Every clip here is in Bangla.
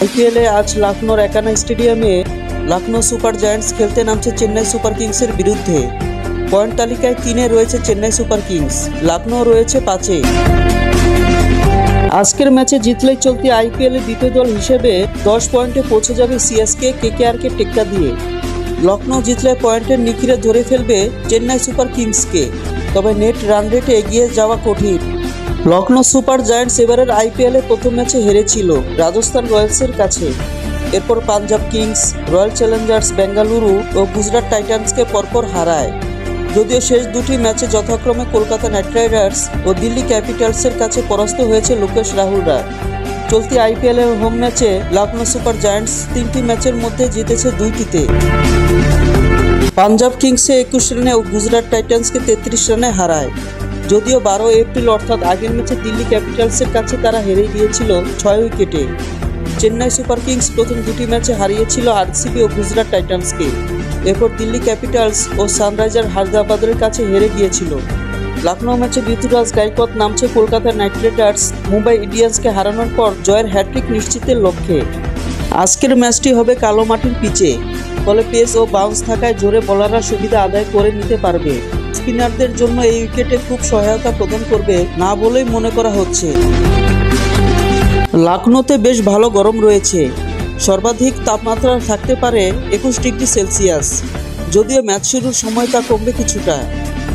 আইপিএলে আজ লখনৌর একানা স্টেডিয়ামে লখনৌ সুপার জায়ান্টস খেলতে নামছে চেন্নাই সুপার কিংসের বিরুদ্ধে। পয়েন্ট তালিকায় 3-এ রয়েছে চেন্নাই সুপার কিংস, লখনৌ রয়েছে 5-এ। আজকের ম্যাচে জিতলেই চলতি আইপিএলের দ্বিতীয় দল হিসেবে 10 পয়েন্টে পৌঁছে যাবে সিএসকে কেকেআরকে টেক্কা দিয়ে। লখনৌ জিতলে পয়েন্টের নিখিরে ধরে ফেলবে চেন্নাই সুপার কিংসকে, তবে নেট রান রেটে এগিয়ে যাওয়া কঠিন। লখনৌ সুপার জায়ান্টস এবারের আইপিএলে প্রথম ম্যাচে হেরেছিল রাজস্থান রয়্যালসের কাছে। এরপর Punjab Kings, Royal Challengers Bengaluru ও গুজরাট টাইটান্সকে পরপর হারায়। যদিও শেষ দুটি ম্যাচে যথাক্রমে কলকাতা নাইট রাইডার্স ও দিল্লি ক্যাপিটালসের কাছে পরাস্ত হয়েছে লোকেশ রাহুলরা। চলতি আইপিএলের হোম ম্যাচে লখনৌ সুপার জায়ান্টস 3টি ম্যাচের মধ্যে জিতেছে 2টিতে। পাঞ্জাব কিংসে 21 রানে ও গুজরাট টাইটান্সকে 33 রানে হারায়। যদিও 12 এপ্রিল অর্থাৎ আগের ম্যাচে দিল্লি ক্যাপিটালসের কাছে তারা হেরে গিয়েছিল 6 উইকেটে। চেন্নাই সুপার কিংস প্রথম দুটি ম্যাচে হারিয়েছিল আরসিবি ও গুজরাট টাইটান্সকে। এরপর দিল্লি ক্যাপিটালস ও সানরাইজার হায়দ্রাবাদের কাছে হেরে গিয়েছিল। লখনৌ ম্যাচে ঋতুরাজ গায়কোয়াড় নামছে কলকাতা নাইট রাইডার্স মুম্বাই ইন্ডিয়ান্সকে হারানোর পর জয়ের হ্যাট্রিক নিশ্চিতের লক্ষ্যে। আজকের ম্যাচটি হবে কালো মাটির পিচে, ফলে পেস ও বাউন্স থাকায় জোরে বোলাররা সুবিধা আদায় করে নিতে পারবে। স্পিনারদের জন্য এই উইকেটে খুব সহায়তা প্রদান করবে না বলেই মনে করা হচ্ছে। লখনৌতে বেশ ভালো গরম রয়েছে, সর্বাধিক তাপমাত্রা থাকতে পারে 21 ডিগ্রি সেলসিয়াস। যদিও ম্যাচ শুরুর সময় তা কমবে কিছুটা।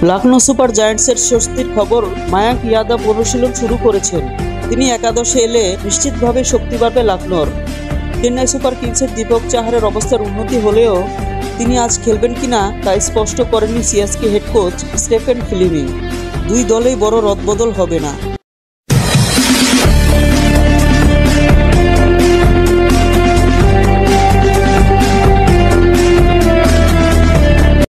লখনৌ সুপার জায়ান্টসের স্বস্তির খবর, মায়াঙ্ক ইয়াদব অনুশীলন শুরু করেছেন। তিনি একাদশে এলে নিশ্চিতভাবে শক্তি বাড়বে লখনৌর। চেন্নাই সুপার কিংসের দীপক চাহারের অবস্থার উন্নতি হলেও তিনি আজ খেলবেন কিনা তা স্পষ্ট করেননি সিএসকে হেড কোচ স্টেফেন ফিলিমি। দুই দলেই বড় রদবদল হবে না।